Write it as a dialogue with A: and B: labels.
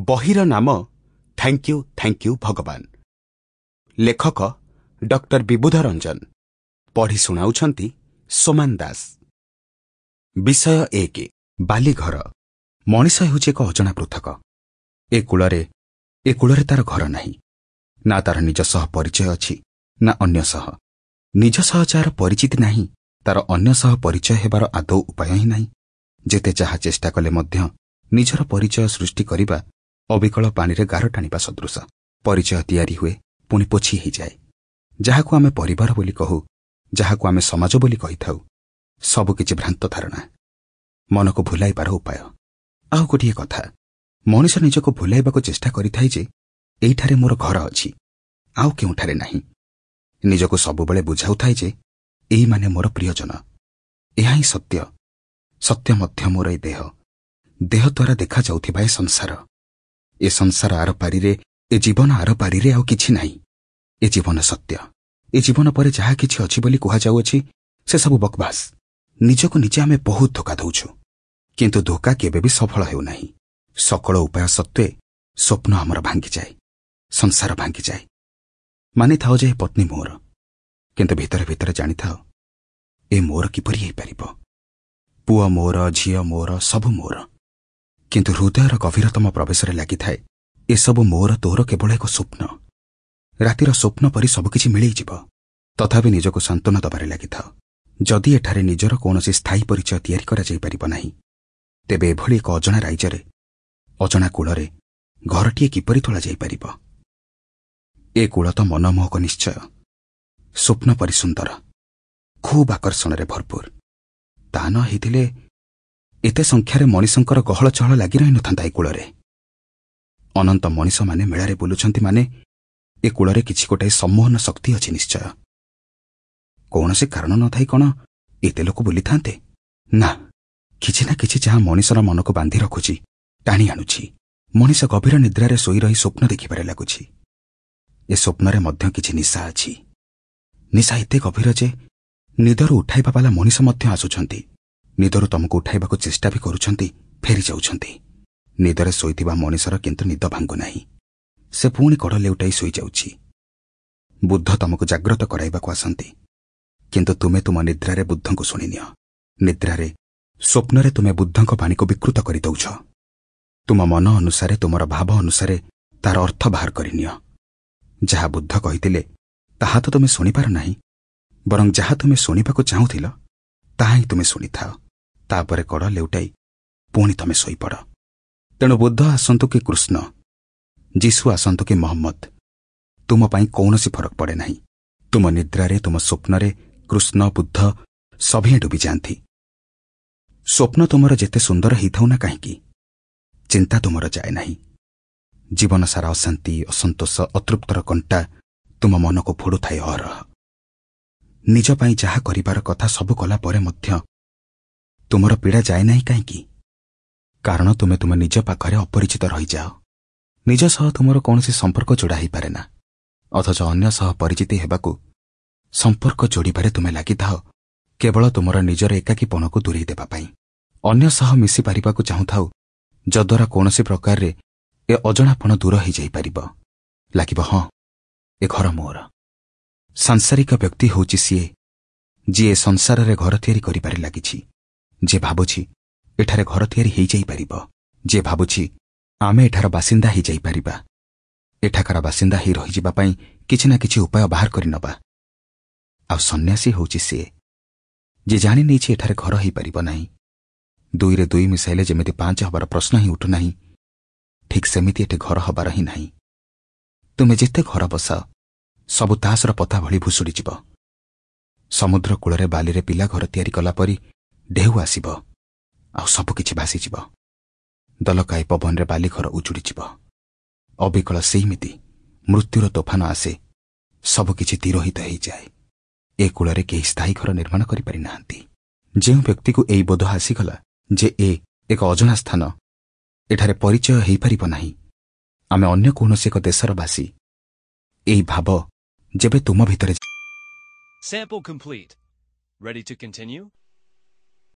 A: ବହିର ନାମ thank you ଭଗବାନ। ଲେଖକ ଡକ୍ଟର ବିବୁଧ ରଞ୍ଜନ। ପଢ଼ି ଶୁଣାଉଛନ୍ତି ସୋମାନ ଦାସ। ବିଷୟ 1। ବାଲିଘର। ମଣିଷ ହେଉଛି ଏକ ଅଜଣା ପୃଥକ। ଏ କୂଳରେ ତାର ଘର ନାହିଁ। ନା ତାର ନିଜ ସହ ପରିଚୟ ଅଛି ନା ଅନ୍ୟ ସହ। ନିଜ ସହ ଯାହାର ପରିଚିତି ନାହିଁ ତାର ଅନ୍ୟ ସହ ପରିଚୟ ହେବାର ଆଦୌ ଉପାୟ ହିଁ ନାହିଁ। ଯେତେ ଯାହା ଚେଷ୍ଟା କଲେ ମଧ୍ୟ ନିଜର ପରିଚୟ ସୃଷ୍ଟି କରିବା ଅବିକଳ ପାଣିରେ ଗାର ଟାଣିବା ସଦୃଶ। ପରିଚୟ ତିଆରି ହୁଏ ପୁଣି ପୋଛି ହେଇଯାଏ। ଯାହାକୁ ଆମେ ପରିବାର ବୋଲି କହୁ, ଯାହାକୁ ଆମେ ସମାଜ ବୋଲି କହିଥାଉ, ସବୁକିଛି ଭ୍ରାନ୍ତ ଧାରଣା, ମନକୁ ଭୁଲାଇବାର ଉପାୟ। ଆଉ ଗୋଟିଏ କଥା, ମଣିଷ ନିଜକୁ ଭୁଲାଇବାକୁ ଚେଷ୍ଟା କରିଥାଏ ଯେ ଏଇଠାରେ ମୋର ଘର ଅଛି, ଆଉ କେଉଁଠାରେ ନାହିଁ। ନିଜକୁ ସବୁବେଳେ ବୁଝାଉଥାଏ ଯେ ଏଇମାନେ ମୋର ପ୍ରିୟଜନ। ଏହା ହିଁ ସତ୍ୟ। ସତ୍ୟ ମଧ୍ୟ ମୋର ଏ ଦେହ ଦ୍ୱାରା ଦେଖାଯାଉଥିବା ଏ ସଂସାର। ଏ ସଂସାର ଆରପାରିରେ, ଏ ଜୀବନ ଆରପାରିରେ ଆଉ କିଛି ନାହିଁ। ଏ ଜୀବନ ସତ୍ୟ। ଏ ଜୀବନ ପରେ ଯାହା କିଛି ଅଛି ବୋଲି କୁହାଯାଉଅଛି ସେସବୁ ବକବାସ୍। ନିଜକୁ ନିଜେ ଆମେ ବହୁତ ଧୋକା ଦଉଛୁ, କିନ୍ତୁ ଧୋକା କେବେ ବି ସଫଳ ହେଉନାହିଁ। ସକଳ ଉପାୟ ସତ୍ତ୍ୱେ ସ୍ୱପ୍ନ ଆମର ଭାଙ୍ଗିଯାଏ, ସଂସାର ଭାଙ୍ଗିଯାଏ। ମାନିଥାଉ ଯେ ପତ୍ନୀ ମୋର, କିନ୍ତୁ ଭିତରେ ଭିତରେ ଜାଣିଥାଉ ଏ ମୋର କିପରି ହେଇପାରିବ। ପୁଅ ମୋର, ଝିଅ ମୋର, ସବୁ ମୋର, କିନ୍ତୁ ହୃଦୟର ଗଭୀରତମ ପ୍ରବେଶରେ ଲାଗିଥାଏ ଏସବୁ ମୋର ତୋର କେବଳ ଏକ ସ୍ୱପ୍ନ। ରାତିର ସ୍ୱପ୍ନ ପରି ସବୁକିଛି ମିଳେଇଯିବ। ତଥାପି ନିଜକୁ ସାନ୍ତ୍ୱନା ଦେବାରେ ଲାଗିଥାଉ। ଯଦି ଏଠାରେ ନିଜର କୌଣସି ସ୍ଥାୟୀ ପରିଚୟ ତିଆରି କରାଯାଇପାରିବ ନାହିଁ, ତେବେ ଏଭଳି ଏକ ଅଜଣା ରାଇଜରେ, ଅଜଣା କୂଳରେ ଘରଟିଏ କିପରି ତୋଳାଯାଇପାରିବ? ଏ କୂଳ ତ ମନମୋହକ ନିଶ୍ଚୟ, ସ୍ୱପ୍ନ ପରି ସୁନ୍ଦର, ଖୁବ୍ ଆକର୍ଷଣରେ ଭରପୁର। ତା ନ ହେଇଥିଲେ ଏତେ ସଂଖ୍ୟାରେ ମଣିଷଙ୍କର ଗହଳ ଚହଳ ଲାଗି ରହିନଥାନ୍ତା ଏ କୂଳରେ। ଅନନ୍ତ ମଣିଷମାନେ ମେଳାରେ ବୁଲୁଛନ୍ତି ମାନେ ଏ କୂଳରେ କିଛି ଗୋଟାଏ ସମ୍ମୋହନ ଶକ୍ତି ଅଛି ନିଶ୍ଚୟ। କୌଣସି କାରଣ ନଥାଇ କ'ଣ ଏତେ ଲୋକ ବୁଲିଥାନ୍ତେ? ନା, କିଛି ନା କିଛି ଯାହା ମଣିଷର ମନକୁ ବାନ୍ଧି ରଖୁଛି, ଟାଣି ଆଣୁଛି। ମଣିଷ ଗଭୀର ନିଦ୍ରାରେ ଶୋଇ ରହି ସ୍ୱପ୍ନ ଦେଖିବାରେ ଲାଗୁଛି। ଏ ସ୍ୱପ୍ନରେ ମଧ୍ୟ କିଛି ନିଶା ଅଛି। ନିଶା ଏତେ ଗଭୀର ଯେ ନିଦରୁ ଉଠାଇବା ବାଲା ମଣିଷ ମଧ୍ୟ ଆସୁଛନ୍ତି। ନିଦରୁ ତମକୁ ଉଠାଇବାକୁ ଚେଷ୍ଟା ବି କରୁଛନ୍ତି, ଫେରି ଯାଉଛନ୍ତି। ନିଦରେ ଶୋଇଥିବା ମଣିଷର କିନ୍ତୁ ନିଦ ଭାଙ୍ଗୁନାହିଁ। ସେ ପୁଣି କଡ଼ ଲେଉଟାଇ ଶୋଇଯାଉଛି। ବୁଦ୍ଧ ତମକୁ ଜାଗ୍ରତ କରାଇବାକୁ ଆସନ୍ତି, କିନ୍ତୁ ତୁମେ ତୁମ ନିଦ୍ରାରେ ବୁଦ୍ଧଙ୍କୁ ଶୁଣିନିଅ। ନିଦ୍ରାରେ, ସ୍ୱପ୍ନରେ ତୁମେ ବୁଦ୍ଧଙ୍କ ବାଣୀକୁ ବିକୃତ କରିଦେଉଛ। ତୁମ ମନ ଅନୁସାରେ, ତୁମର ଭାବ ଅନୁସାରେ ତାର ଅର୍ଥ ବାହାର କରିନିଅ। ଯାହା ବୁଦ୍ଧ କହିଥିଲେ ତାହା ତ ତୁମେ ଶୁଣିପାର ନାହିଁ, ବରଂ ଯାହା ତୁମେ ଶୁଣିବାକୁ ଚାହୁଁଥିଲ ତାହା ହିଁ ତୁମେ ଶୁଣିଥାଅ। ତାପରେ କଡ଼ ଲେଉଟାଇ ପୁଣି ତମେ ଶୋଇପଡ଼। ତେଣୁ ବୁଦ୍ଧ ଆସନ୍ତୁ କି କୃଷ୍ଣ, ଯୀଶୁ ଆସନ୍ତୁ କି ମହମ୍ମଦ, ତୁମ ପାଇଁ କୌଣସି ଫରକ ପଡ଼େ ନାହିଁ। ତୁମ ନିଦ୍ରାରେ, ତୁମ ସ୍ୱପ୍ନରେ କୃଷ୍ଣ, ବୁଦ୍ଧ ସଭିଏଁ ଡୁବିଯାଆନ୍ତି। ସ୍ୱପ୍ନ ତୁମର ଯେତେ ସୁନ୍ଦର ହେଇଥାଉ ନା କାହିଁକି, ଚିନ୍ତା ତୁମର ଯାଏ ନାହିଁ। ଜୀବନ ସାରା ଅଶାନ୍ତି, ଅସନ୍ତୋଷ, ଅତୃପ୍ତର କଣ୍ଟା ତୁମ ମନକୁ ଫୋଡୁଥାଏ ଅହରହ। ନିଜ ପାଇଁ ଯାହା କରିବାର କଥା ସବୁ କଲା ପରେ ମଧ୍ୟ ତୁମର ପୀଡ଼ା ଯାଏ ନାହିଁ କାହିଁକି? କାରଣ ତୁମେ ତୁମ ନିଜ ପାଖରେ ଅପରିଚିତ ରହିଯାଅ। ନିଜ ସହ ତୁମର କୌଣସି ସମ୍ପର୍କ ଯୋଡ଼ା ହେଇପାରେ ନା, ଅଥଚ ଅନ୍ୟ ସହ ପରିଚିତ ହେବାକୁ ସମ୍ପର୍କ ଯୋଡ଼ିବାରେ ତୁମେ ଲାଗିଥାଅ କେବଳ ତୁମର ନିଜର ଏକାକୀପଣକୁ ଦୂରେଇ ଦେବା ପାଇଁ। ଅନ୍ୟ ସହ ମିଶି ପାରିବାକୁ ଚାହୁଁଥାଉ, ଯଦ୍ୱାରା କୌଣସି ପ୍ରକାରରେ ଏ ଅଜଣାପଣ ଦୂର ହେଇଯାଇପାରିବ। ଲାଗିବ ହଁ, ଏ ଘର ମୋର। ସାଂସାରିକ ବ୍ୟକ୍ତି ହେଉଛି ସିଏ ଯିଏ ସଂସାରରେ ଘର ତିଆରି କରିବାରେ ଲାଗିଛି, ଯିଏ ଭାବୁଛି ଏଠାରେ ଘର ତିଆରି ହେଇଯାଇପାରିବ, ଯିଏ ଭାବୁଛି ଆମେ ଏଠାର ବାସିନ୍ଦା ହେଇଯାଇପାରିବା। ଏଠାକାର ବାସିନ୍ଦା ହେଇ ରହିଯିବା ପାଇଁ କିଛି ନା କିଛି ଉପାୟ ବାହାର କରିନେବା। ଆଉ ସନ୍ନ୍ୟାସୀ ହେଉଛି ସିଏ ଯିଏ ଜାଣି ନେଇଛି ଏଠାରେ ଘର ହେଇପାରିବ ନାହିଁ। 2ରେ 2 ମିଶାଇଲେ ଯେମିତି 5 ହେବାର ପ୍ରଶ୍ନ ହିଁ ଉଠୁନାହିଁ, ଠିକ୍ ସେମିତି ଏଠି ଘର ହେବାର ହିଁ ନାହିଁ। ତୁମେ ଯେତେ ଘର ବସାଅ, ସବୁ ତାସର ପତା ଭଳି ଭୁଷୁଡ଼ିଯିବ। ସମୁଦ୍ର କୂଳରେ ବାଲିରେ ପିଲା ଘର ତିଆରି କଲା ପରି ଢେଉ ଆସିବ, ଆଉ ସବୁକିଛି ଭାସିଯିବ। ଦଲକାଏ ପବନରେ ବାଲିଘର ଉଜୁଡ଼ିଯିବ। ଅବିକଳ ସେଇମିତି ମୃତ୍ୟୁର ତୋଫାନ ଆସେ, ସବୁକିଛି ତିରୋହିତ ହେଇଯାଏ। ଏ କୂଳରେ କେହି ସ୍ଥାୟୀ ଘର ନିର୍ମାଣ କରିପାରି ନାହାନ୍ତି। ଯେଉଁ ବ୍ୟକ୍ତିକୁ ଏଇ ବୋଧ ଆସିଗଲା ଯେ ଏକ ଅଜଣା ସ୍ଥାନ, ଏଠାରେ ପରିଚୟ ହେଇପାରିବ ନାହିଁ, ଆମେ ଅନ୍ୟ କୌଣସି ଏକ ଦେଶର ବାସୀ, ଏଇ ଭାବ ଯେବେ ତୁମ ଭିତରେ
B: Sample complete. Ready to continue?